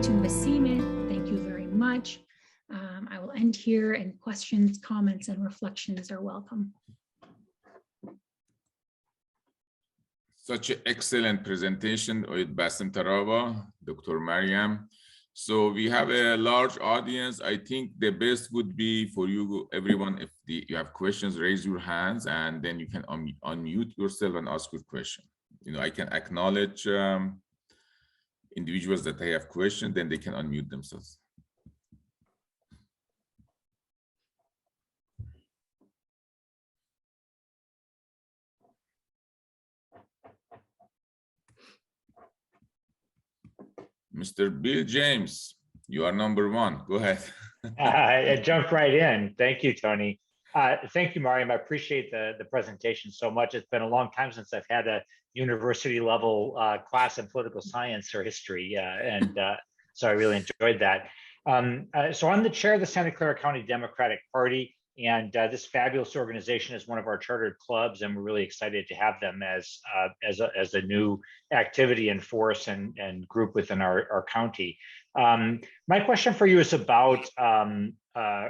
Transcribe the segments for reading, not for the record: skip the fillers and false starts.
to Masime. Thank you very much. I will end here, and questions, comments, and reflections are welcome. Such an excellent presentation with Bassem Taraba, Dr. Mariam. So we have a large audience. I think the best would be for you, everyone, if you have questions, raise your hands, and then you can unmute yourself and ask your question. You know, I can acknowledge individuals that they have questions, then they can unmute themselves. Mr. Bill James, you are number one. Go ahead. I jumped right in. Thank you, Tony. Thank you, Mariam. I appreciate the presentation so much. It's been a long time since I've had a university level class in political science or history, so I really enjoyed that. So I'm the chair of the Santa Clara County Democratic Party, and this fabulous organization is one of our chartered clubs, and we're really excited to have them as a new activity and force and group within our county. My question for you is about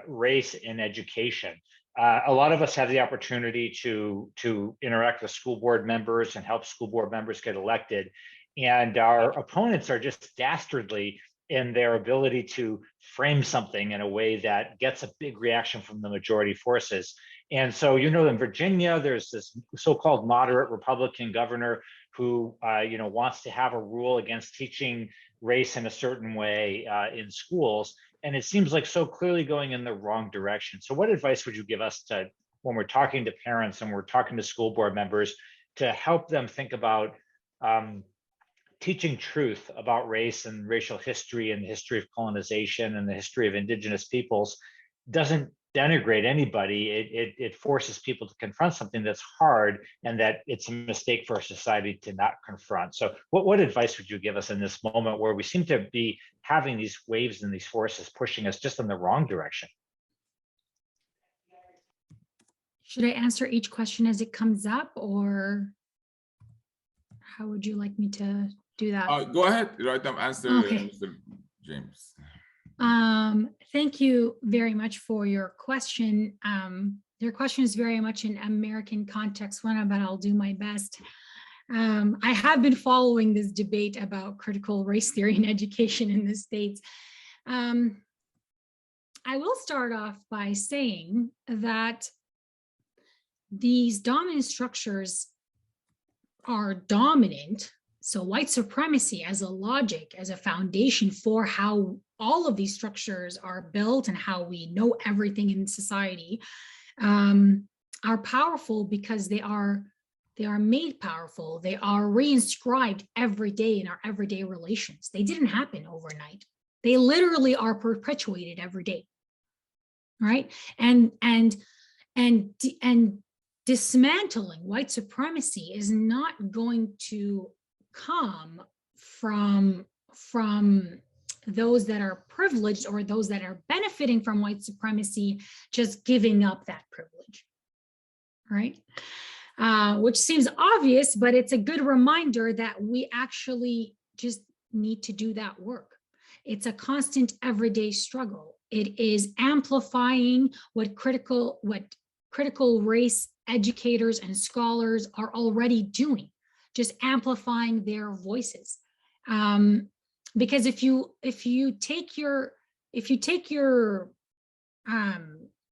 race in education. A lot of us have the opportunity to interact with school board members and help school board members get elected, and our opponents are just dastardly in their ability to frame something in a way that gets a big reaction from the majority forces. And so, you know, in Virginia, there's this so-called moderate Republican governor who, you know, wants to have a rule against teaching race in a certain way in schools. And it seems like so clearly going in the wrong direction. So what advice would you give us to, when we're talking to parents and we're talking to school board members, to help them think about teaching truth about race and racial history and the history of colonization and the history of indigenous peoples doesn't denigrate anybody. It forces people to confront something that's hard and that it's a mistake for our society to not confront. So what advice would you give us in this moment where we seem to be having these waves and these forces pushing us just in the wrong direction? Should I answer each question as it comes up, or how would you like me to do that? Go ahead, right now, answer, okay. Mr. James. Thank you very much for your question. Your question is very much an American context one, but I'll do my best. I have been following this debate about critical race theory in education in the States. I will start off by saying that these dominant structures are dominant. So white supremacy as a logic, as a foundation for how all of these structures are built and how we know everything in society, are powerful because they are made powerful. They are reinscribed every day in our everyday relations. They didn't happen overnight. They literally are perpetuated every day, right? And dismantling white supremacy is not going to come from those that are privileged or those that are benefiting from white supremacy just giving up that privilege, right? Which seems obvious, but it's a good reminder that we actually just need to do that work. It's a constant everyday struggle. It is amplifying what critical race educators and scholars are already doing, just amplifying their voices. Because if you take your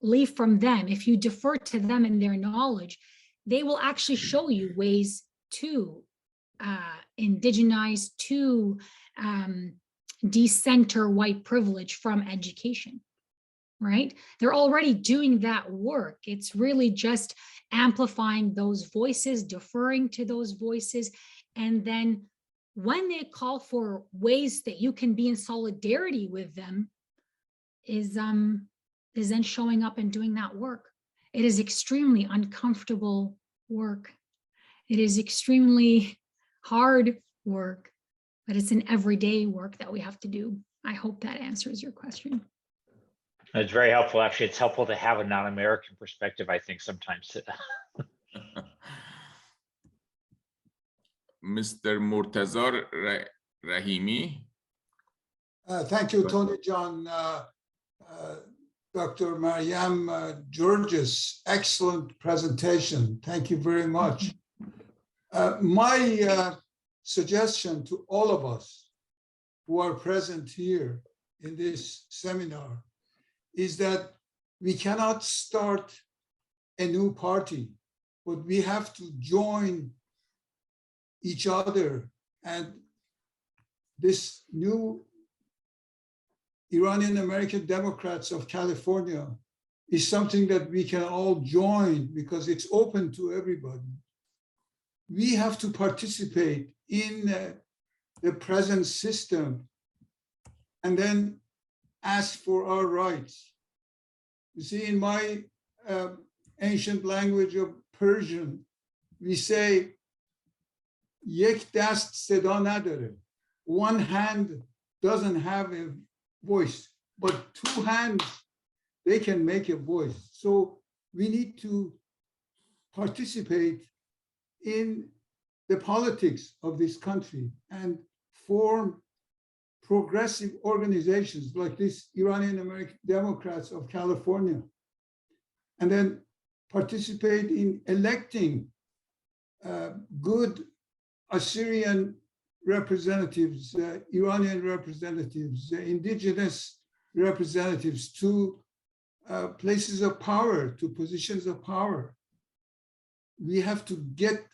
leave from them, if you defer to them and their knowledge, they will actually show you ways to indigenize, to decenter white privilege from education, right? They're already doing that work. It's really just amplifying those voices, deferring to those voices, and then when they call for ways that you can be in solidarity with them, is then showing up and doing that work. It is extremely uncomfortable work. It is extremely hard work, but it's an everyday work that we have to do. I hope that answers your question. It's very helpful. Actually, it's helpful to have a non-American perspective, I think, sometimes. Mr. Murtazar Rahimi, Thank you, Tony John. Dr. Mariam Georgis, excellent presentation. Thank you very much. My suggestion to all of us who are present here in this seminar is that we cannot start a new party, but we have to join each other. And this new Iranian American Democrats of California is something that we can all join because it's open to everybody. We have to participate in the present system and then ask for our rights. You see, in my ancient language of Persian, we say, Yek dast seda nadare. One hand doesn't have a voice, but two hands, they can make a voice. So we need to participate in the politics of this country and form progressive organizations like this Iranian American Democrats of California, and then participate in electing good Assyrian representatives, Iranian representatives, indigenous representatives to places of power, to positions of power. We have to get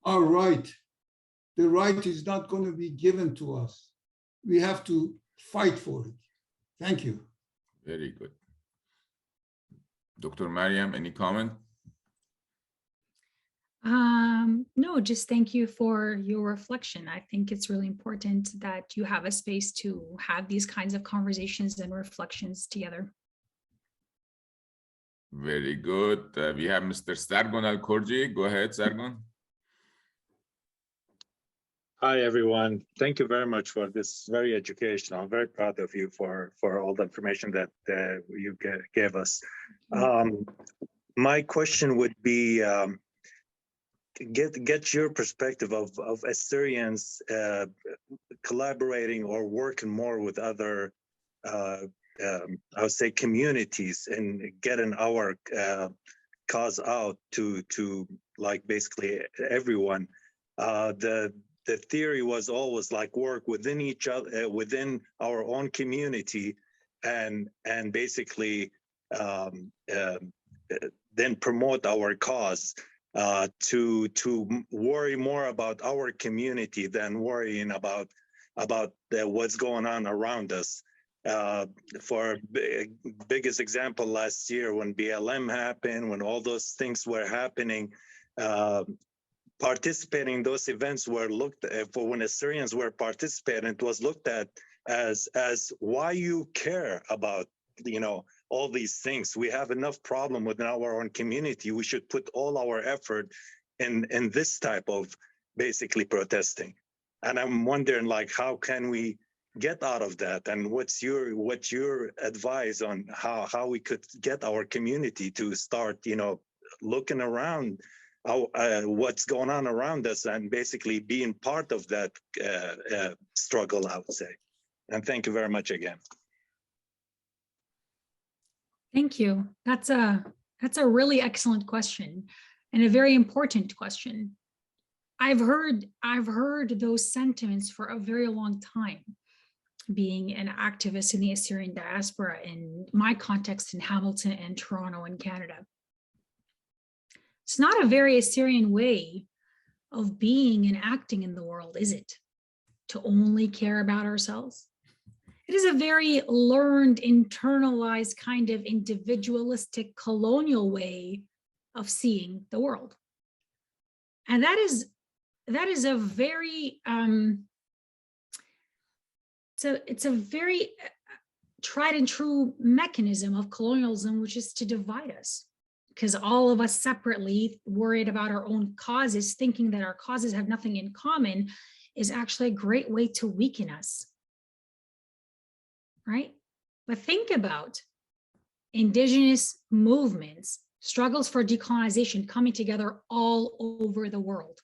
our right. The right is not going to be given to us. We have to fight for it. Thank you. Very good. Dr. Mariam, any comment? No, just thank you for your reflection. I think it's really important that you have a space to have these kinds of conversations and reflections together. Very good. We have Mr. Sargon Al-Korji. Go ahead, Sargon. Hi, everyone. Thank you very much for this very educational. I'm very proud of you for all the information that you gave us. My question would be, get your perspective of Assyrians collaborating or working more with other, I would say, communities and getting our cause out to like basically everyone. The theory was always like work within each other, within our own community, and basically then promote our cause. To worry more about our community than worrying about what's going on around us. For biggest example, last year when BLM happened, when all those things were happening, participating in those events were looked at, for when Assyrians were participating, it was looked at as why you care about, all these things. We have enough problem within our own community. We should put all our effort in this type of basically protesting. And I'm wondering, like, how can we get out of that? And what's your advice on how we could get our community to start, looking around what's going on around us and basically being part of that struggle, I would say. And thank you very much again. Thank you. That's a really excellent question and a very important question. I've heard those sentiments for a very long time, being an activist in the Assyrian diaspora in my context in Hamilton and Toronto in Canada. It's not a very Assyrian way of being and acting in the world, is it? To only care about ourselves. It is a very learned, internalized kind of individualistic colonial way of seeing the world. And that is a very, it's a very tried and true mechanism of colonialism, which is to divide us. Because all of us separately worried about our own causes, thinking that our causes have nothing in common, is actually a great way to weaken us. Right? But think about indigenous movements, struggles for decolonization coming together all over the world.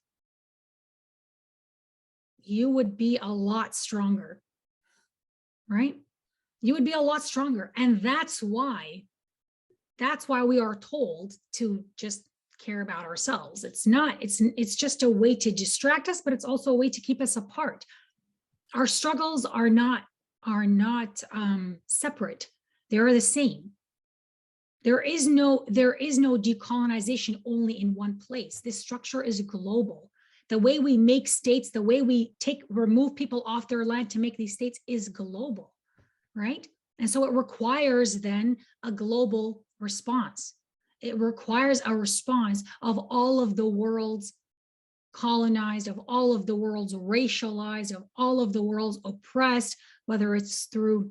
You would be a lot stronger. right? You would be a lot stronger. And that's why we are told to just care about ourselves. It's just a way to distract us, but it's also a way to keep us apart. Our struggles are not separate. They're the same. There is no decolonization only in one place. This structure is global. The way we make states, the way we remove people off their land to make these states is global, right? And so it requires then a global response. It requires a response of all of the world's colonized, of all of the world's racialized, of all of the world's oppressed, whether it's through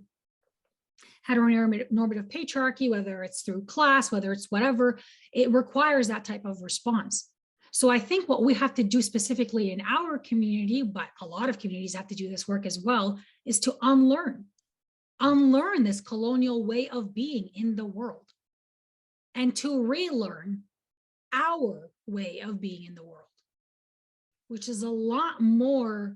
heteronormative patriarchy, whether it's through class, whether it's whatever, it requires that type of response. So I think what we have to do specifically in our community, but a lot of communities have to do this work as well, is to unlearn this colonial way of being in the world and to relearn our way of being in the world, which is a lot more,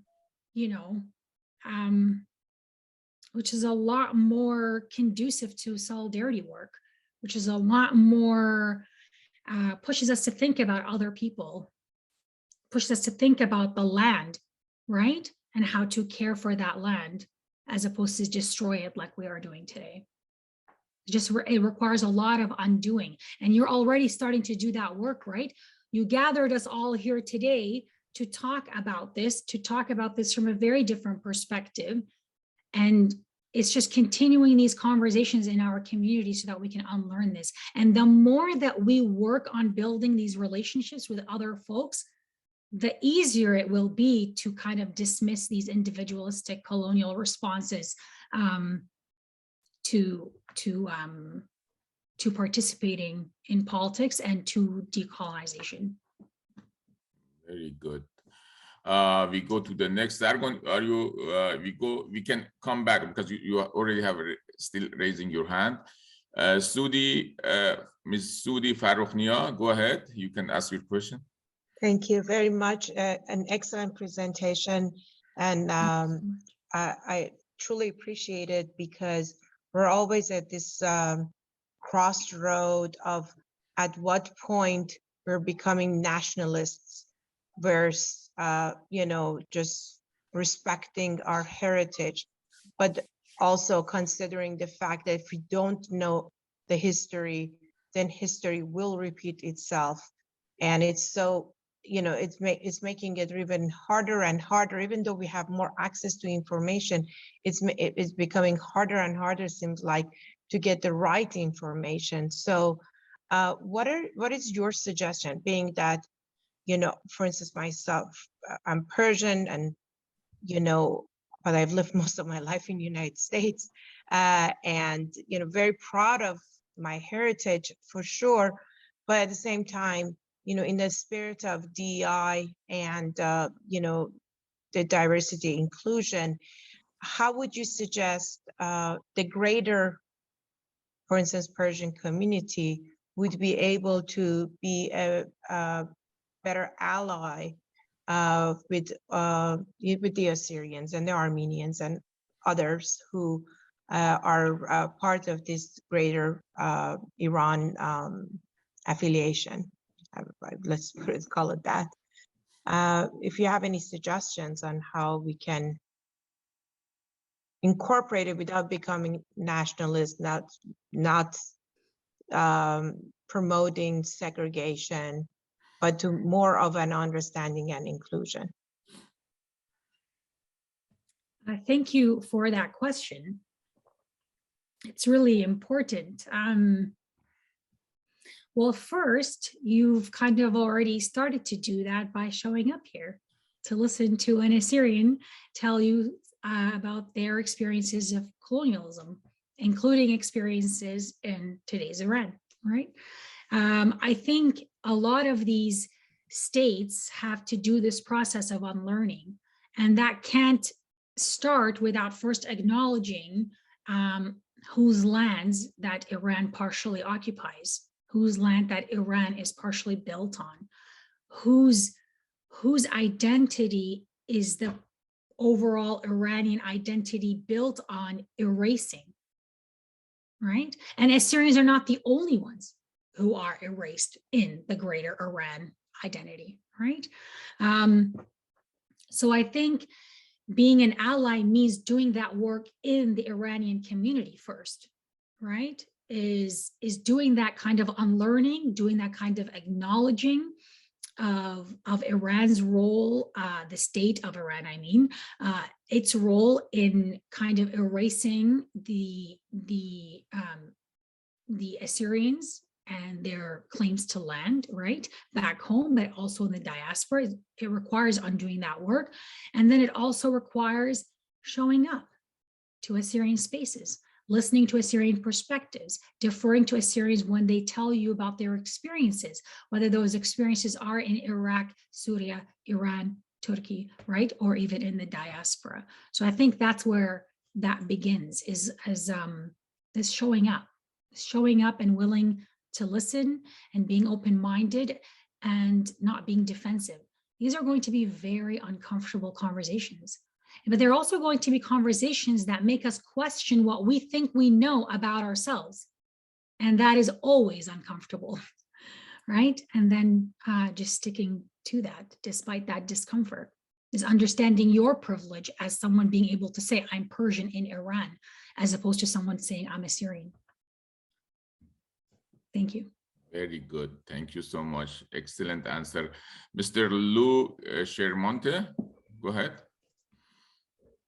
which is a lot more conducive to solidarity work, which is a lot more, pushes us to think about other people, pushes us to think about the land, right? And how to care for that land as opposed to destroy it like we are doing today. It requires a lot of undoing. And you're already starting to do that work, right? You gathered us all here today to talk about this from a very different perspective. And it's just continuing these conversations in our community so that we can unlearn this. And the more that we work on building these relationships with other folks, the easier it will be to kind of dismiss these individualistic colonial responses to participating in politics and to decolonization. Very good. We go to the next. We can come back because you already have still raising your hand. Ms. Sudi Farrukhnia, go ahead. You can ask your question. Thank you very much. An excellent presentation. And I truly appreciate it because we're always at this crossroad of at what point we're becoming nationalists versus, just respecting our heritage, but also considering the fact that if we don't know the history, then history will repeat itself. And it's so, it's making it even harder and harder, even though we have more access to information, it's becoming harder and harder, seems like, to get the right information. So what is your suggestion, being that, for instance, myself, I'm Persian and, but I've lived most of my life in the United States and, very proud of my heritage for sure. But at the same time, in the spirit of DEI and, the diversity inclusion, how would you suggest the greater, for instance, Persian community would be able to be a better ally with the Assyrians and the Armenians and others who are part of this greater Iran affiliation? Let's call it that. If you have any suggestions on how we can incorporate it without becoming nationalist, not promoting segregation, but to more of an understanding and inclusion. Thank you for that question. It's really important. Well, first, you've kind of already started to do that by showing up here to listen to an Assyrian tell you about their experiences of colonialism, including experiences in today's Iran, right? I think a lot of these states have to do this process of unlearning, and that can't start without first acknowledging whose lands that Iran partially occupies, whose land that Iran is partially built on, whose identity is the overall Iranian identity built on erasing, right? And Assyrians are not the only ones who are erased in the greater Iran identity, right? So I think being an ally means doing that work in the Iranian community first, right? Is doing that kind of unlearning, doing that kind of acknowledging of Iran's role, the state of Iran, I mean, its role in kind of erasing the Assyrians and their claims to land, right, back home, but also in the diaspora. It requires undoing that work. And then it also requires showing up to Assyrian spaces, listening to Assyrian perspectives, deferring to Assyrians when they tell you about their experiences, whether those experiences are in Iraq, Syria, Iran, Turkey, right, or even in the diaspora. So I think that's where that begins, is showing up and willing to listen and being open-minded and not being defensive. These are going to be very uncomfortable conversations, but they're also going to be conversations that make us question what we think we know about ourselves. And that is always uncomfortable, right? And then just sticking to that, despite that discomfort, is understanding your privilege as someone being able to say, I'm Persian in Iran, as opposed to someone saying, I'm Assyrian. Thank you. Very good. Thank you so much. Excellent answer. Mr. Lou Shermonte, go ahead.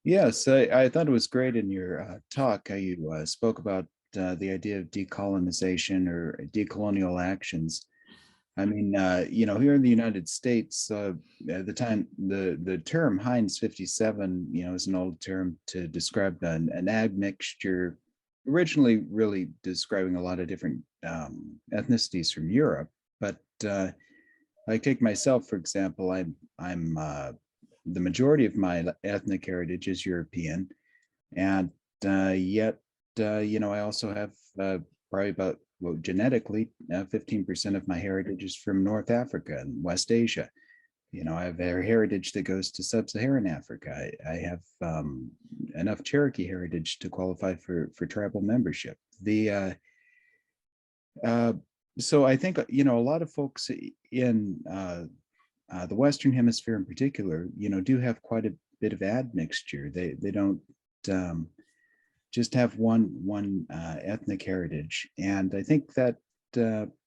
Yes, I thought it was great in your talk how you spoke about the idea of decolonization or decolonial actions. I mean, you know, here in the United States, at the time, the term Heinz 57, you know, is an old term to describe an admixture, originally really describing a lot of different ethnicities from Europe. But I take myself, for example, I'm the majority of my ethnic heritage is European, and yet, you know, I also have probably about, well, genetically, 15% of my heritage is from North Africa and West Asia. You know, I have a heritage that goes to sub-Saharan Africa. I have enough Cherokee heritage to qualify for tribal membership. So I think, you know, a lot of folks in the Western Hemisphere in particular, you know, do have quite a bit of admixture. They don't just have one ethnic heritage, and I think that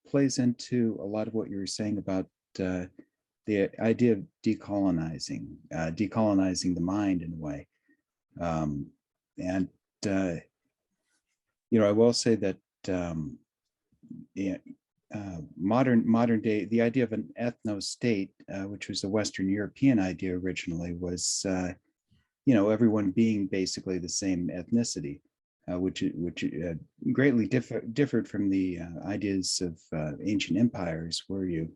plays into a lot of what you were saying about the idea of decolonizing the mind in a way. And you know, I will say that modern day, the idea of an ethno-state, which was a Western European idea originally, was you know, everyone being basically the same ethnicity, which greatly differed from the ideas of ancient empires, where you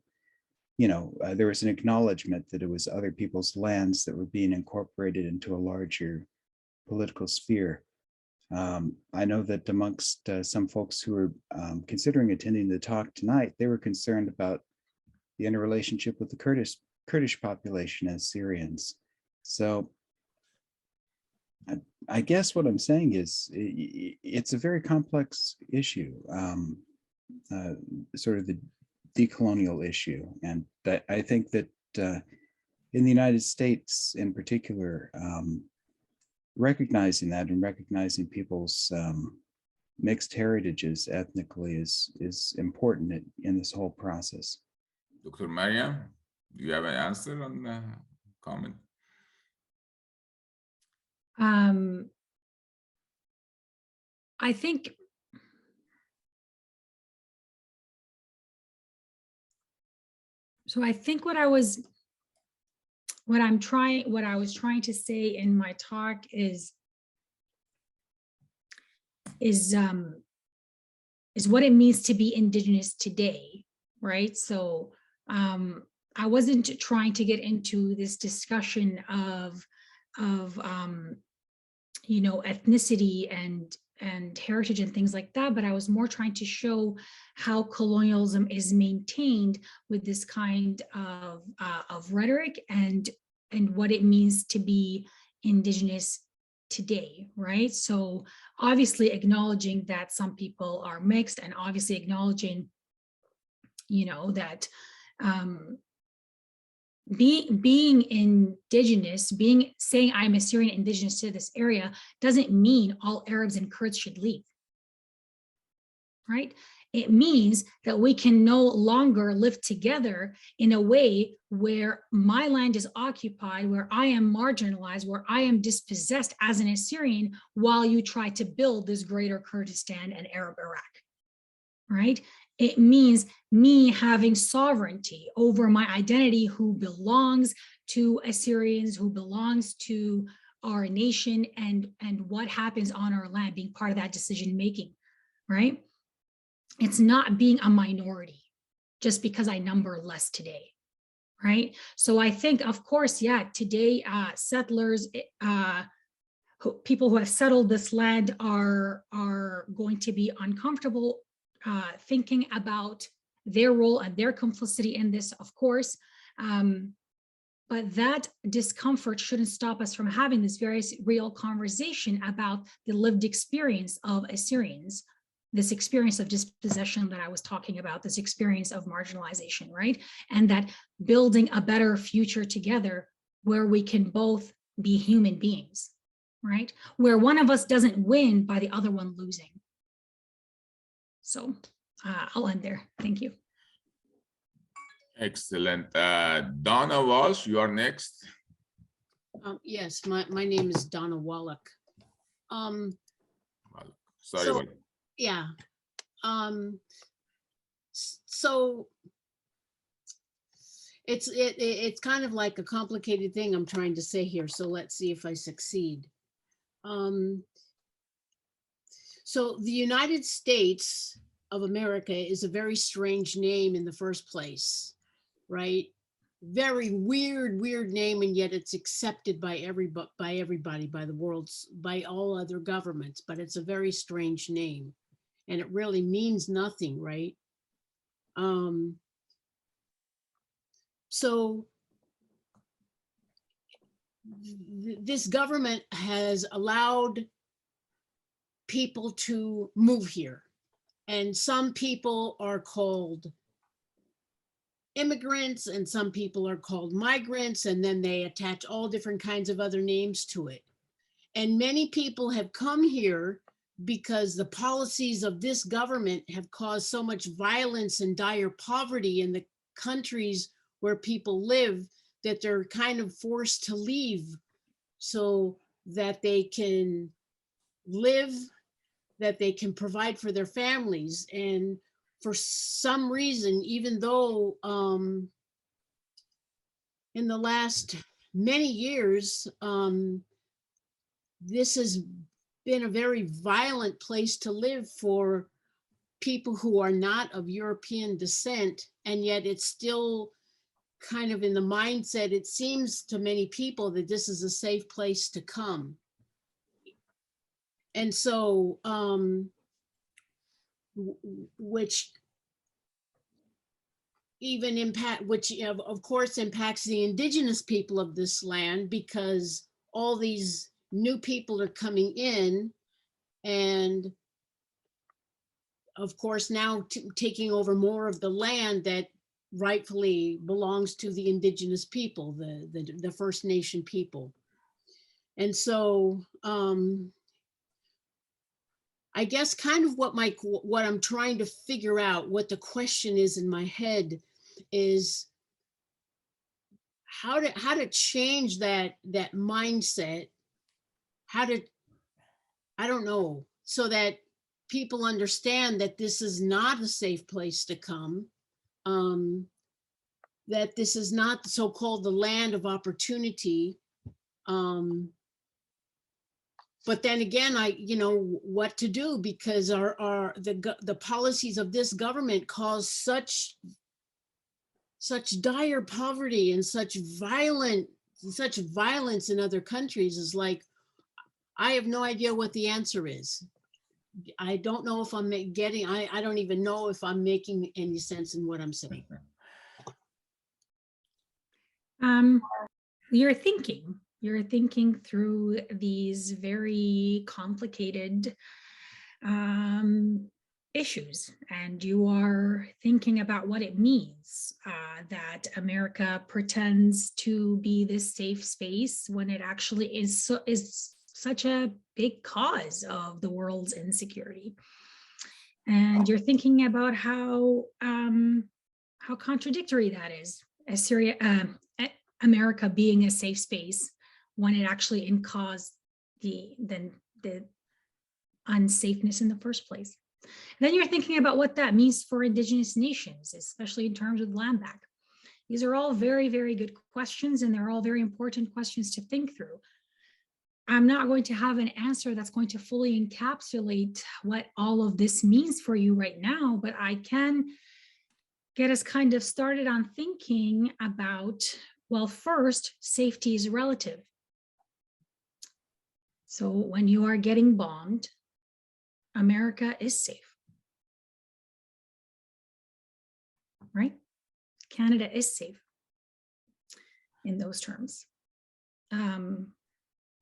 know, there was an acknowledgement that it was other people's lands that were being incorporated into a larger political sphere. I know that amongst some folks who were considering attending the talk tonight, they were concerned about the interrelationship with the Kurdish population as Syrians. So I guess what I'm saying is it's a very complex issue, sort of the decolonial issue. And that I think that in the United States in particular, recognizing that and recognizing people's mixed heritages ethnically is important in this whole process. Dr. Mariam, do you have an answer on the comment? I think so. I think what I was trying to say in my talk is what it means to be Indigenous today, right? So I wasn't trying to get into this discussion of you know, ethnicity and heritage and things like that, but I was more trying to show how colonialism is maintained with this kind of rhetoric and what it means to be Indigenous today, right? So obviously acknowledging that some people are mixed, and obviously acknowledging, you know, that being Indigenous, saying I'm Assyrian Indigenous to this area doesn't mean all Arabs and Kurds should leave, right? It means that we can no longer live together in a way where my land is occupied, where I am marginalized, where I am dispossessed as an Assyrian, while you try to build this greater Kurdistan and Arab Iraq, right? It means me having sovereignty over my identity, who belongs to Assyrians, who belongs to our nation, and what happens on our land, being part of that decision making, right? It's not being a minority just because I number less today, right? So I think, of course, yeah, today settlers, people who have settled this land are going to be uncomfortable thinking about their role and their complicity in this, of course. But that discomfort shouldn't stop us from having this very real conversation about the lived experience of Assyrians, this experience of dispossession that I was talking about, this experience of marginalization, right? And that building a better future together where we can both be human beings, right? Where one of us doesn't win by the other one losing. So I'll end there. Thank you. Excellent. Donna Walsh, you are next. Yes, my name is Donna Wallach. Sorry. So, yeah. So it's kind of like a complicated thing I'm trying to say here. So let's see if I succeed. So the United States of America is a very strange name in the first place, right? Very weird name, and yet it's accepted by everybody, by the world's, by all other governments, but it's a very strange name, and it really means nothing, right? So this government has allowed people to move here, and some people are called immigrants and some people are called migrants, and then they attach all different kinds of other names to it. And many people have come here because the policies of this government have caused so much violence and dire poverty in the countries where people live that they're kind of forced to leave so that they can live, that they can provide for their families. And for some reason, even though in the last many years, this has been a very violent place to live for people who are not of European descent, and yet it's still kind of in the mindset, it seems to many people, that this is a safe place to come. And so, which of course impacts the indigenous people of this land, because all these new people are coming in, and of course now taking over more of the land that rightfully belongs to the indigenous people, the First Nation people. And so I guess kind of what I'm trying to figure out, what the question is in my head, is how to change that mindset, I don't know, so that people understand that this is not a safe place to come, that this is not so-called the land of opportunity. But then again, what to do, because the policies of this government cause such dire poverty and such violence in other countries. Is like, I have no idea what the answer is. I don't know if I'm I don't even know if I'm making any sense in what I'm saying. You're thinking, You're thinking through these very complicated issues, and you are thinking about what it means that America pretends to be this safe space when it actually is such a big cause of the world's insecurity. And you're thinking about how contradictory that is. America being a safe space when it actually caused the unsafeness in the first place. Then you're thinking about what that means for Indigenous nations, especially in terms of land back. These are all very, very good questions, and they're all very important questions to think through. I'm not going to have an answer that's going to fully encapsulate what all of this means for you right now, but I can get us kind of started on thinking about, well, first, safety is relative. So when you are getting bombed, America is safe, right? Canada is safe in those terms.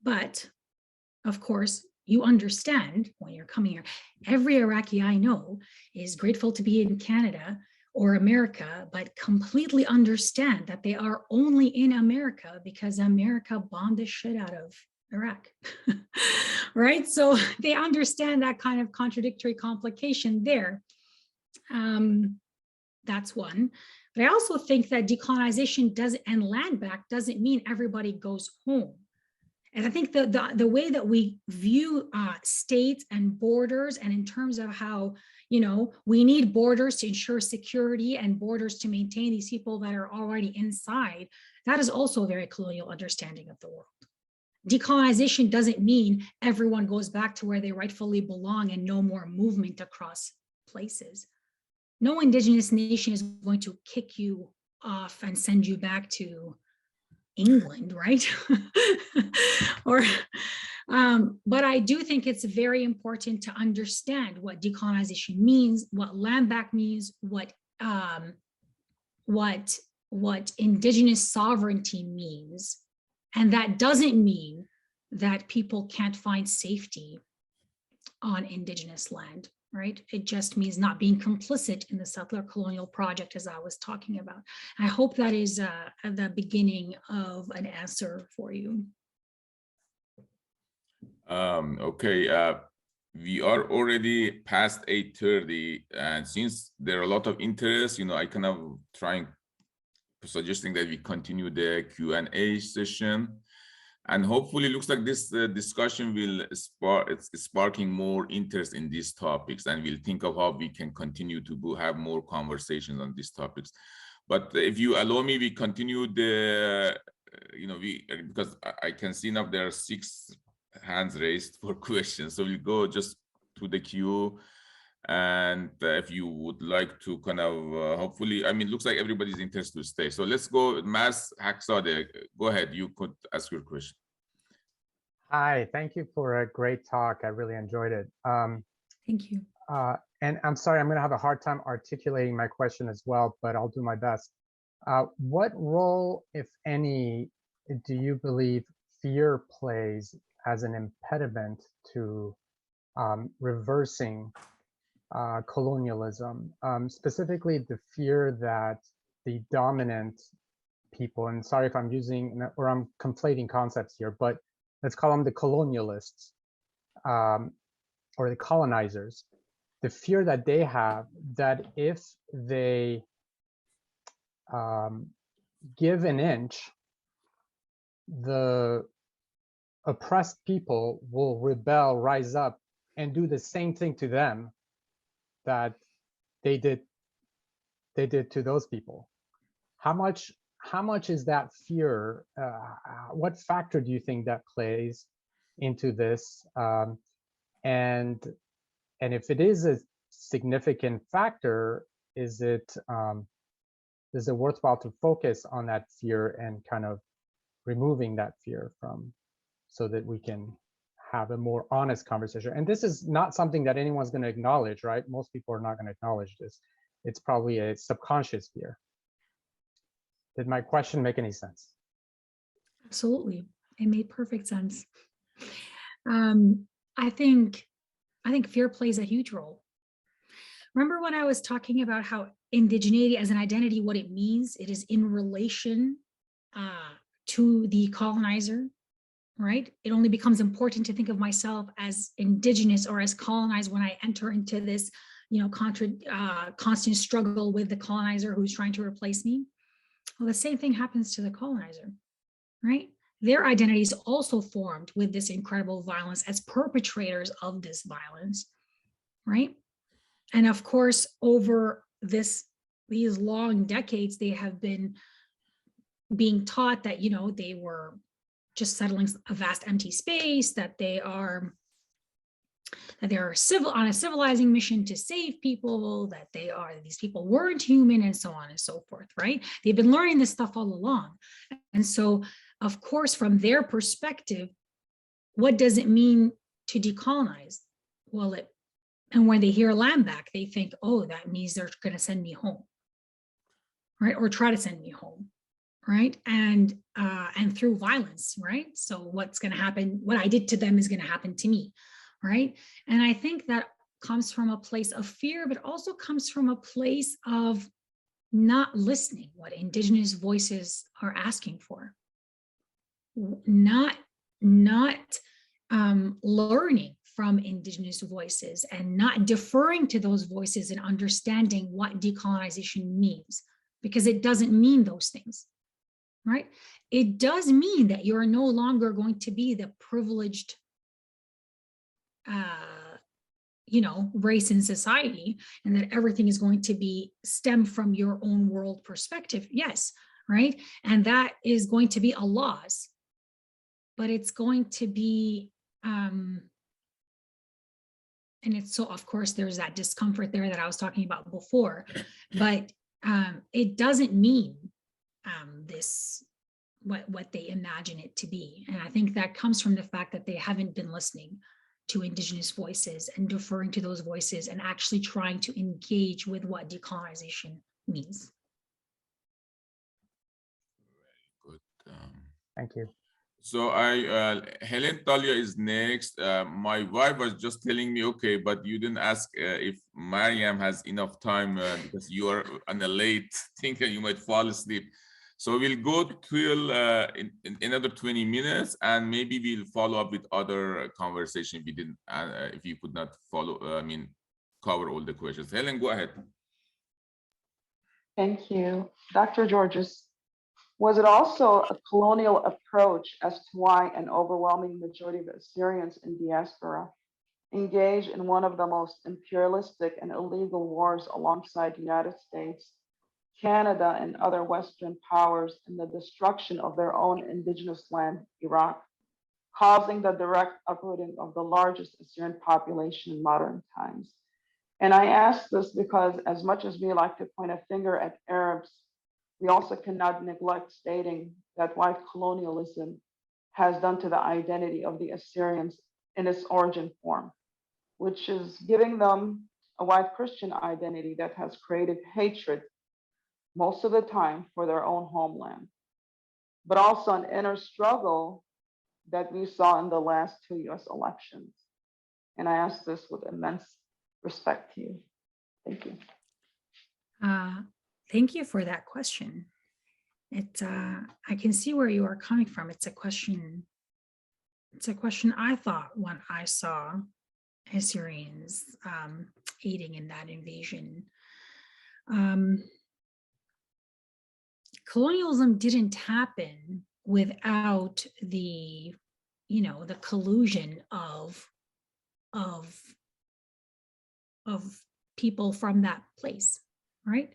But of course, you understand when you're coming here, every Iraqi I know is grateful to be in Canada or America, but completely understand that they are only in America because America bombed the shit out of Iraq, right? So they understand that kind of contradictory complication there. That's one. But I also think that decolonization and land back doesn't mean everybody goes home. And I think the way that we view states and borders, and in terms of how, you know, we need borders to ensure security and borders to maintain these people that are already inside, that is also a very colonial understanding of the world. Decolonization doesn't mean everyone goes back to where they rightfully belong and no more movement across places. No Indigenous nation is going to kick you off and send you back to England, right? But I do think it's very important to understand what decolonization means, what land back means, what Indigenous sovereignty means. And that doesn't mean that people can't find safety on Indigenous land, right? It just means not being complicit in the settler colonial project, as I was talking about. I hope that is the beginning of an answer for you. Okay, we are already past 8:30, and since there are a lot of interest, you know, I kind of suggesting that we continue the Q&A session, and hopefully it looks like this discussion will sparking more interest in these topics, and we'll think of how we can continue to have more conversations on these topics. But if you allow me, we continue the, you know, because I can see now there are 6 hands raised for questions, so we'll go just to the queue. And if you would like to kind of, hopefully, I mean, looks like everybody's interested to stay. So let's go, Mas Haksade, go ahead, you could ask your question. Hi, thank you for a great talk. I really enjoyed it. Thank you. And I'm sorry, I'm gonna have a hard time articulating my question as well, but I'll do my best. What role, if any, do you believe fear plays as an impediment to reversing colonialism, specifically the fear that the dominant people, and sorry if I'm using, or I'm conflating concepts here, but let's call them the colonialists or the colonizers, the fear that they have that if they give an inch, the oppressed people will rebel, rise up, and do the same thing to them that they did to those people. How much is that fear? What factor do you think that plays into this? And if it is a significant factor, is it worthwhile to focus on that fear and kind of removing that fear from, so that we can have a more honest conversation? And this is not something that anyone's going to acknowledge, right? Most people are not going to acknowledge this. It's probably a subconscious fear. Did my question make any sense? Absolutely. It made perfect sense. I think fear plays a huge role. Remember when I was talking about how indigeneity as an identity, what it means? It is in relation to the colonizer, right? It only becomes important to think of myself as indigenous or as colonized when I enter into this, constant struggle with the colonizer who's trying to replace me. Well, the same thing happens to the colonizer, right? Their identity is also formed with this incredible violence as perpetrators of this violence, right? And of course, over these long decades, they have been being taught that, they were just settling a vast empty space, that they are on a civilizing mission to save people, that these people weren't human, and so on and so forth, right? They've been learning this stuff all along. And so, of course, from their perspective, what does it mean to decolonize? Well, and when they hear land back, they think, oh, that means they're going to send me home, right? Or try to send me home, right? And through violence, right? So what's going to happen? What I did to them is going to happen to me, right? And I think that comes from a place of fear, but also comes from a place of not listening what Indigenous voices are asking for, not learning from Indigenous voices and not deferring to those voices and understanding what decolonization means, because it doesn't mean those things, right? It does mean that you're no longer going to be the privileged race in society, and that everything is going to be stemmed from your own world perspective. Yes, right? And that is going to be a loss, but it's going to be, and it's so, of course, there's that discomfort there that I was talking about before, but it doesn't mean what they imagine it to be. And I think that comes from the fact that they haven't been listening to Indigenous voices and deferring to those voices and actually trying to engage with what decolonization means. Very good. Thank you. So Helen Talia is next. My wife was just telling me, okay, but you didn't ask if Mariam has enough time because you are on a late thing and you might fall asleep. So we'll go till in another 20 minutes, and maybe we'll follow up with other conversation if you didn't, if you could not cover all the questions. Helen, go ahead. Thank you. Dr. Georgis, was it also a colonial approach as to why an overwhelming majority of Assyrians in diaspora engaged in one of the most imperialistic and illegal wars alongside the United States, Canada, and other Western powers in the destruction of their own indigenous land, Iraq, causing the direct uprooting of the largest Assyrian population in modern times? And I ask this because as much as we like to point a finger at Arabs, we also cannot neglect stating that white colonialism has done to the identity of the Assyrians in its origin form, which is giving them a white Christian identity that has created hatred most of the time for their own homeland, but also an inner struggle that we saw in the last 2 US elections. And I ask this with immense respect to you. Thank you. Thank you for that question. I can see where you are coming from. It's a question I thought when I saw Assyrians aiding in that invasion. Colonialism didn't happen without the collusion of people from that place, right?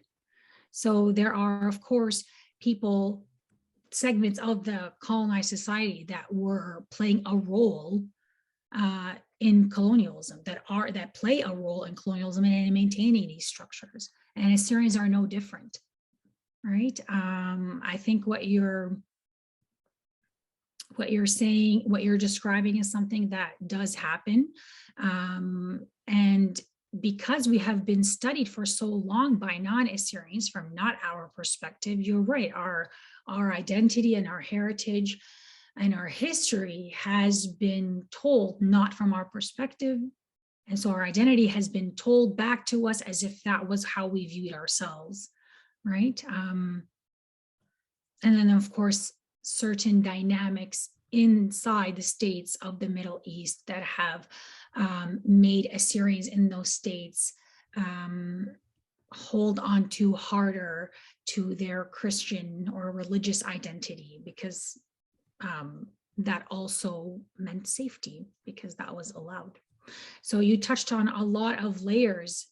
So there are, of course, segments of the colonized society that were playing a role in colonialism, that play a role in colonialism and in maintaining these structures. And Assyrians are no different, right? I think what you're saying, what you're describing is something that does happen. And because we have been studied for so long by non-Assyrians from not our perspective, you're right, our identity and our heritage and our history has been told not from our perspective. And so our identity has been told back to us as if that was how we viewed ourselves, right? And then, of course, certain dynamics inside the states of the Middle East that have made Assyrians in those states hold on to harder to their Christian or religious identity, because that also meant safety, because that was allowed. So you touched on a lot of layers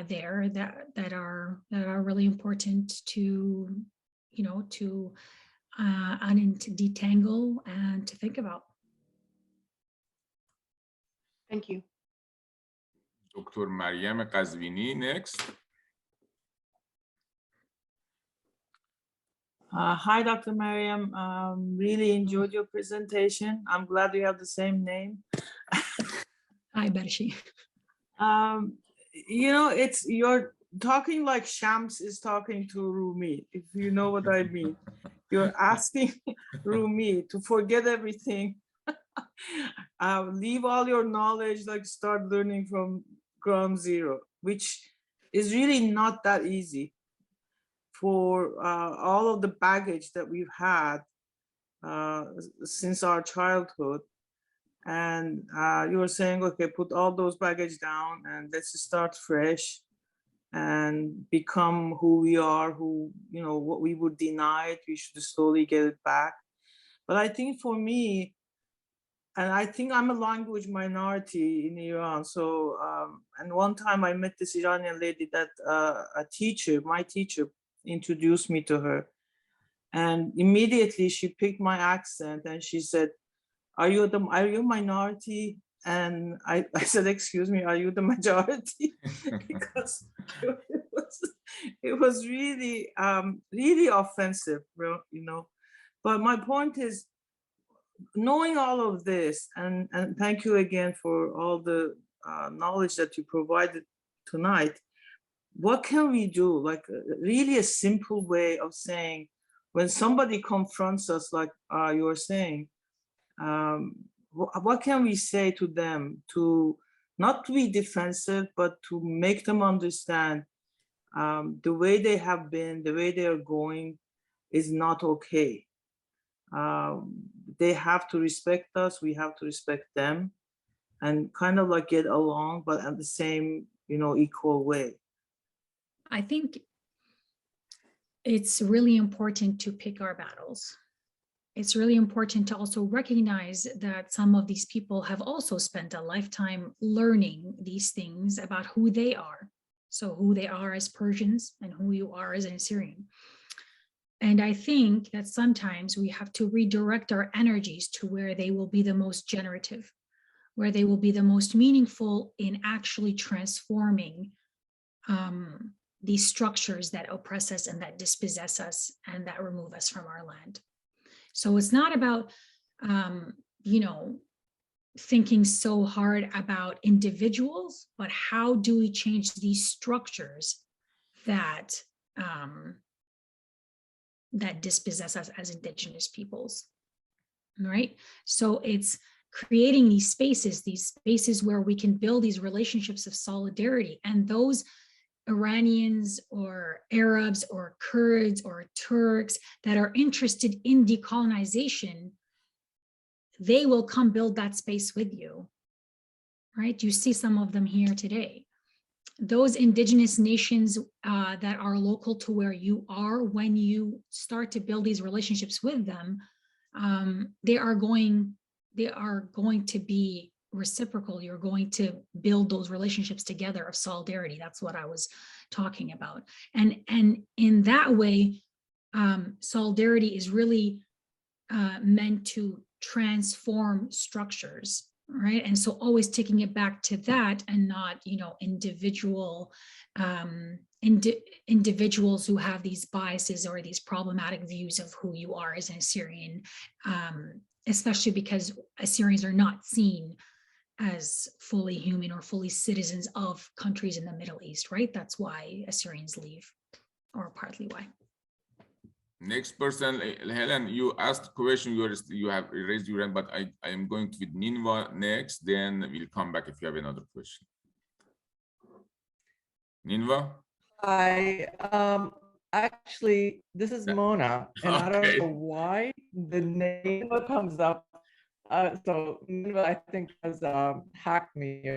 there that are really important to, you know, to detangle and to think about. Thank you. Dr. Mariam Qazvini next. Hi, Dr. Mariam. Really enjoyed your presentation. I'm glad we have the same name. Hi, Bershi. You know, you're talking like Shams is talking to Rumi, if you know what I mean. You're asking Rumi to forget everything, leave all your knowledge, like start learning from ground zero, which is really not that easy for all of the baggage that we've had since our childhood. And you were saying, okay, put all those baggage down and let's start fresh and become who we are, who, you know, what we were denied, we should slowly get it back. But I think for me, and I think I'm a language minority in Iran. So, and one time I met this Iranian lady that a teacher, my teacher, introduced me to her. And immediately she picked my accent and she said, are you a minority? And I said, excuse me, are you the majority? Because it was really, really offensive, you know. But my point is, knowing all of this, and thank you again for all the knowledge that you provided tonight, what can we do? Like really a simple way of saying, when somebody confronts us, like you were saying, what can we say to them to not to be defensive, but to make them understand the way they have been, the way they are going is not okay. They have to respect us, we have to respect them, and kind of like get along, but at the same, you know, equal way. I think it's really important to pick our battles. It's really important to also recognize that some of these people have also spent a lifetime learning these things about who they are. So who they are as Persians and who you are as an Assyrian. And I think that sometimes we have to redirect our energies to where they will be the most generative, where they will be the most meaningful in actually transforming these structures that oppress us and that dispossess us and that remove us from our land. So it's not about, you know, thinking so hard about individuals, but how do we change these structures that that dispossess us as Indigenous peoples, right? So it's creating these spaces where we can build these relationships of solidarity, and those Iranians or Arabs or Kurds or Turks that are interested in decolonization, they will come build that space with you, right? You see some of them here today. Those Indigenous nations that are local to where you are, when you start to build these relationships with them, they are going to be reciprocal. You're going to build those relationships together of solidarity. That's what I was talking about. And in that way, solidarity is really meant to transform structures, right? And so always taking it back to that, and not, you know, individuals who have these biases or these problematic views of who you are as an Assyrian, especially because Assyrians are not seen as fully human or fully citizens of countries in the Middle East, right? That's why Assyrians leave, or partly why. Next person, Helen, you asked a question, you have raised your hand, but I am going to with Ninva next, then we'll come back if you have another question. Ninva? Hi, actually, this is Mona, and I don't Okay. know why the name comes up. So Ninva, I think, has hacked me. We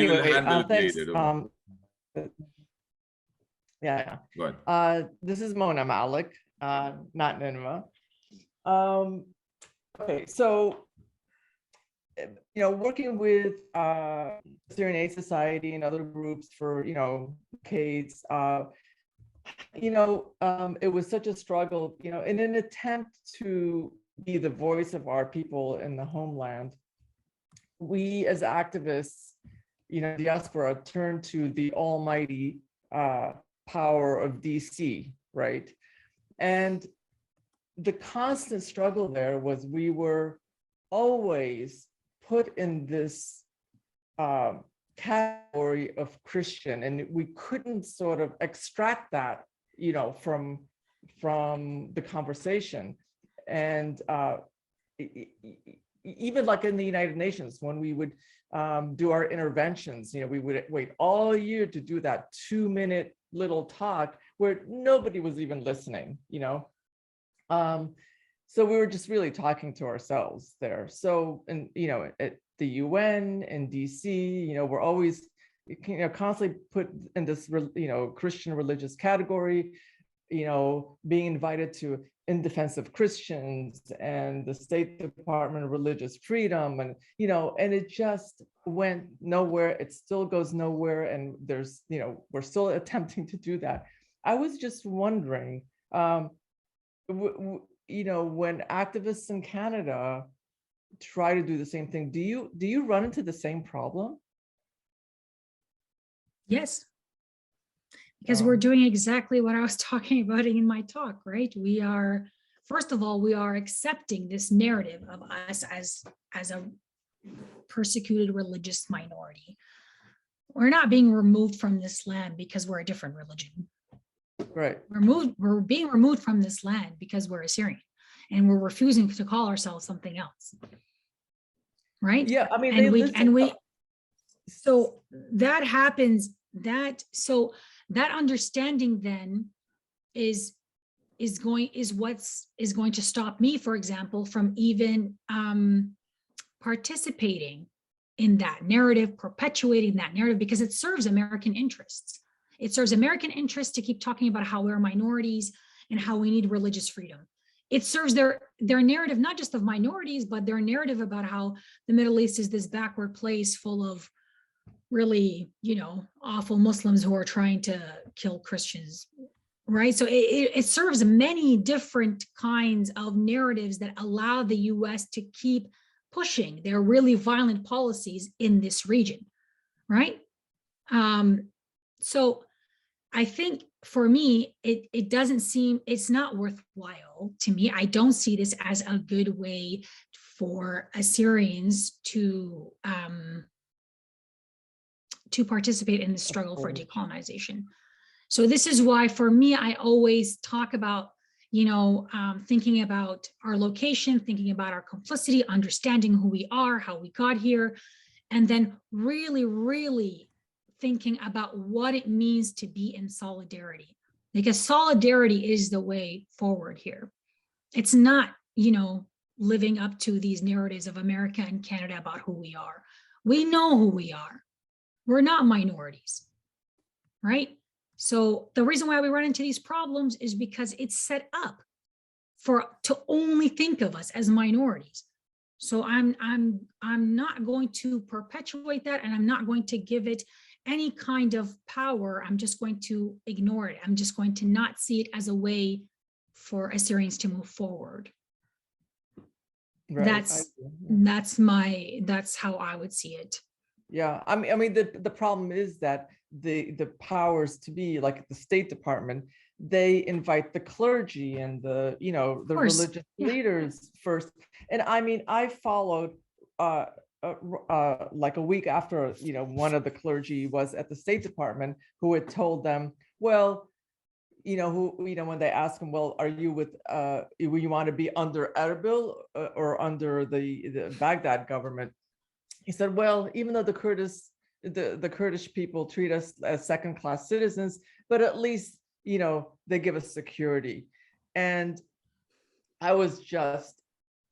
will Anyway, handle it thanks. later. Yeah. Go ahead. This is Mona Malik, not Ninva. Okay, so working with Assyrian Aid Society and other groups for decades, it was such a struggle, in an attempt to be the voice of our people in the homeland. We as activists, diaspora, turned to the almighty power of DC, right? And the constant struggle there was we were always put in this category of Christian, and we couldn't sort of extract that, from the conversation. And even like in the United Nations, when we would do our interventions, we would wait all year to do that 2-minute little talk where nobody was even listening, so we were just really talking to ourselves there. So, and at the UN and DC, we're always constantly put in this Christian religious category, being invited to In Defense of Christians and the State Department of Religious Freedom, and and it just went nowhere. It still goes nowhere, and there's we're still attempting to do that. I was just wondering, when activists in Canada try to do the same thing, do you run into the same problem? Yes, because we're doing exactly what I was talking about in my talk, right? We are, first of all, we are accepting this narrative of us as a persecuted religious minority. We're not being removed from this land because we're a different religion. Right. We're being removed from this land because we're Assyrian, and we're refusing to call ourselves something else. Right? Yeah, I mean, so that happens, that understanding then is going to stop me, for example, from even participating in that narrative, perpetuating that narrative, because it serves American interests. It serves American interests to keep talking about how we're minorities and how we need religious freedom. It serves their narrative, not just of minorities, but their narrative about how the Middle East is this backward place full of really, awful Muslims who are trying to kill Christians, right? So it serves many different kinds of narratives that allow the US to keep pushing their really violent policies in this region, right? So I think for me, it doesn't seem, it's not worthwhile to me. I don't see this as a good way for Assyrians to participate in the struggle for decolonization. So this is why, for me, I always talk about, thinking about our location, thinking about our complicity, understanding who we are, how we got here, and then really, really thinking about what it means to be in solidarity, because solidarity is the way forward here. It's not, living up to these narratives of America and Canada about who we are. We know who we are. We're not minorities, right? So the reason why we run into these problems is because it's set up to only think of us as minorities. So I'm not going to perpetuate that, and I'm not going to give it any kind of power. I'm just going to ignore it. I'm just going to not see it as a way for Assyrians to move forward. Right. That's how I would see it. Yeah, I mean, the problem is that the powers to be, like the State Department, they invite the clergy and the religious leaders first. And I mean, I followed like a week after one of the clergy was at the State Department, who had told them, well, when they ask him, well, are you with, you want to be under Erbil or under the Baghdad government? He said, well, even though the Kurdish people treat us as second-class citizens, but at least, they give us security. And I was just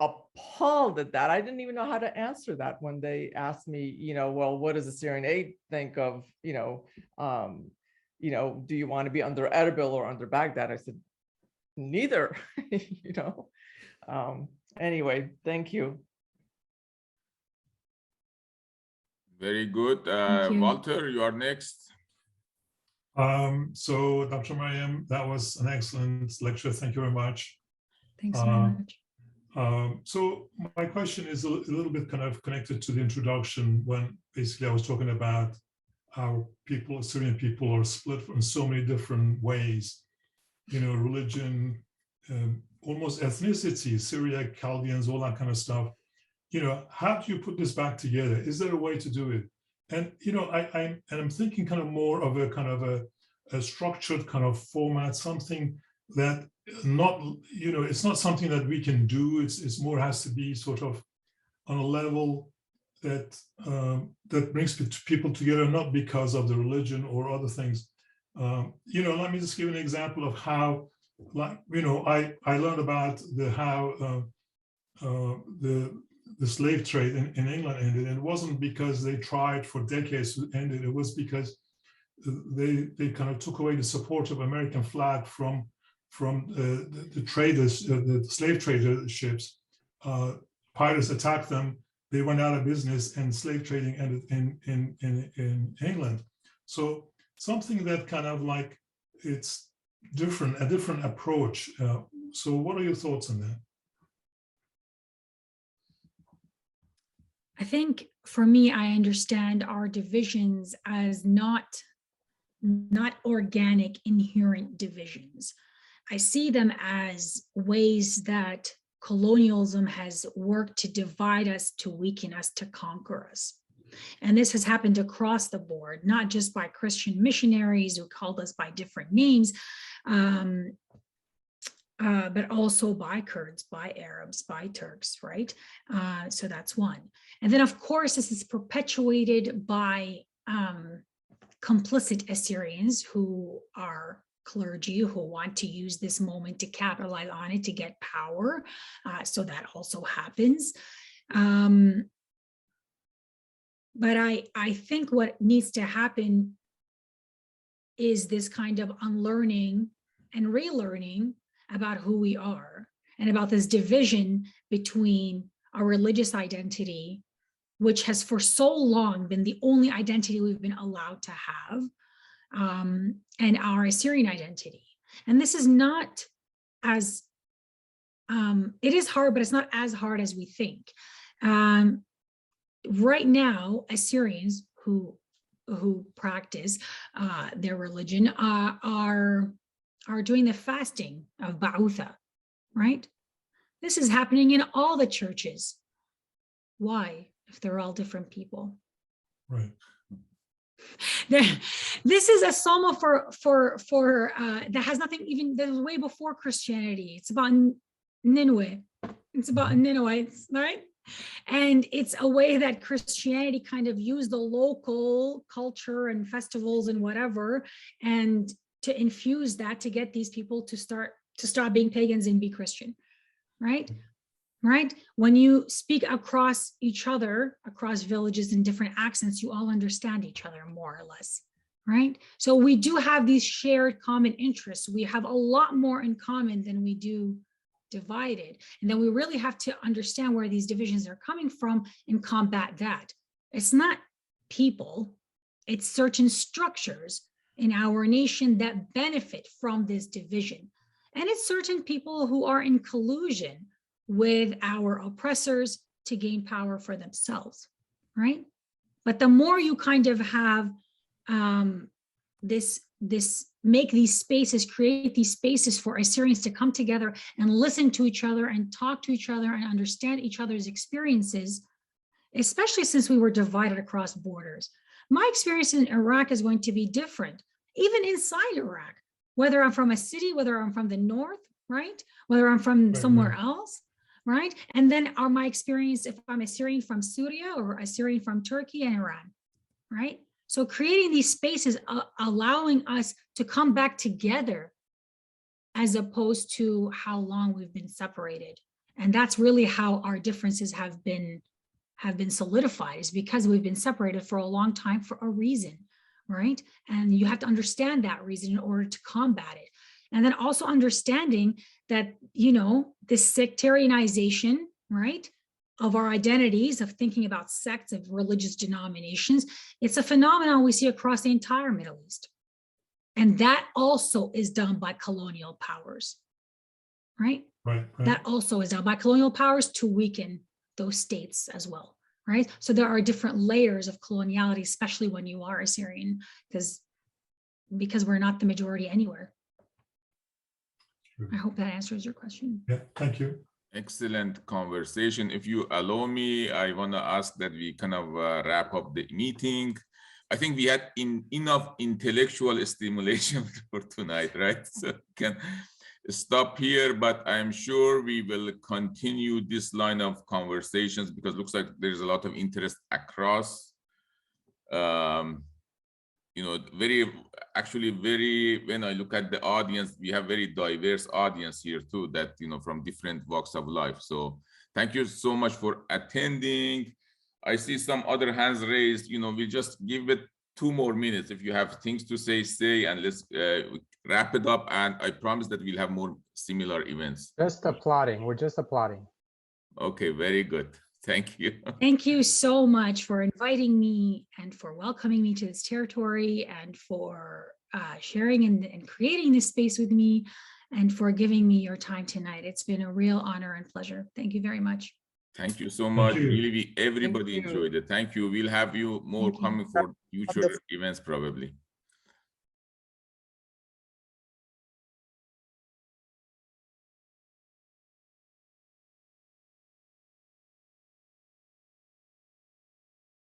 appalled at that. I didn't even know how to answer that when they asked me, well, what does Assyrian aid think of, do you want to be under Erbil or under Baghdad? I said, neither, Anyway, thank you. Very good. you. Walter, you are next. So Dr. Mariam, that was an excellent lecture. Thank you very much. Thanks very much. So my question is a little bit kind of connected to the introduction, when basically I was talking about how people, Assyrian people, are split in so many different ways, religion, almost ethnicity, Syriac, Chaldeans, all that kind of stuff. How do you put this back together? Is there a way to do it? And I'm thinking kind of more of a kind of a structured kind of format, something that it's not something that we can do. It's more has to be sort of on a level that that brings people together, not because of the religion or other things. Let me just give an example of how, I learned about how the slave trade in England ended. And it wasn't because they tried for decades to end it. It was because they kind of took away the support of American flag from the traders, the slave trader ships. Pirates attacked them. They went out of business, and slave trading ended in England. So something that kind of like it's different, a different approach. So what are your thoughts on that? I think for me, I understand our divisions as not organic, inherent divisions. I see them as ways that colonialism has worked to divide us, to weaken us, to conquer us. And this has happened across the board, not just by Christian missionaries who called us by different names, but also by Kurds, by Arabs, by Turks, right? So that's one. And then, of course, this is perpetuated by complicit Assyrians who are clergy, who want to use this moment to capitalize on it, to get power. So that also happens. But I think what needs to happen is this kind of unlearning and relearning about who we are, and about this division between our religious identity, which has for so long been the only identity we've been allowed to have, and our Assyrian identity. And this is not as, it is hard, but it's not as hard as we think. Right now, Assyrians who practice their religion are doing the fasting of Ba'utha, right? This is happening in all the churches. Why, if they're all different people? Right. This is a soma for that has nothing, even that was way before Christianity. It's about Nineveh. It's about Ninevites, right? And it's a way that Christianity kind of used the local culture and festivals and whatever, and to infuse that to get these people to stop being pagans and be Christian, right? Right? When you speak across each other, across villages in different accents, you all understand each other more or less, right? So we do have these shared common interests. We have a lot more in common than we do divided. And then we really have to understand where these divisions are coming from and combat that. It's not people, it's certain structures in our nation that benefit from this division. And it's certain people who are in collusion with our oppressors to gain power for themselves, right? But the more you kind of have make these spaces, create these spaces for Assyrians to come together and listen to each other and talk to each other and understand each other's experiences, especially since we were divided across borders. My experience in Iraq is going to be different. Even inside Iraq, whether I'm from a city, whether I'm from the north, right? Whether I'm from somewhere else, right? And then are my experience if I'm Assyrian from Syria or Assyrian from Turkey and Iran, right? So creating these spaces, allowing us to come back together as opposed to how long we've been separated. And that's really how our differences have been solidified, is because we've been separated for a long time for a reason, right? And you have to understand that reason in order to combat it. And then also understanding that, you know, this sectarianization, right, of our identities, of thinking about sects, of religious denominations, it's a phenomenon we see across the entire Middle East. And that also is done by colonial powers, right? Right. That also is done by colonial powers to weaken those states as well, right? So there are different layers of coloniality, especially when you are Assyrian, because we're not the majority anywhere. I hope that answers your question. Yeah, thank you. Excellent conversation. If you allow me, I want to ask that we kind of wrap up the meeting. I think we had enough intellectual stimulation for tonight, right? So we can stop here, but I'm sure we will continue this line of conversations because it looks like there's a lot of interest across, you know, when I look at the audience, we have very diverse audience here too, that, you know, from different walks of life. So thank you so much for attending. I see some other hands raised, you know, we just give it 2 more minutes. If you have things to say, and let's wrap it up. And I promise that we'll have more similar events. Just applauding. We're just applauding. Okay, very good. Thank you. Thank you so much for inviting me and for welcoming me to this territory and for sharing and creating this space with me and for giving me your time tonight. It's been a real honor and pleasure. Thank you very much. Thank you so much. you. Really, everybody enjoyed it. Thank you. We'll have you more coming for future events probably.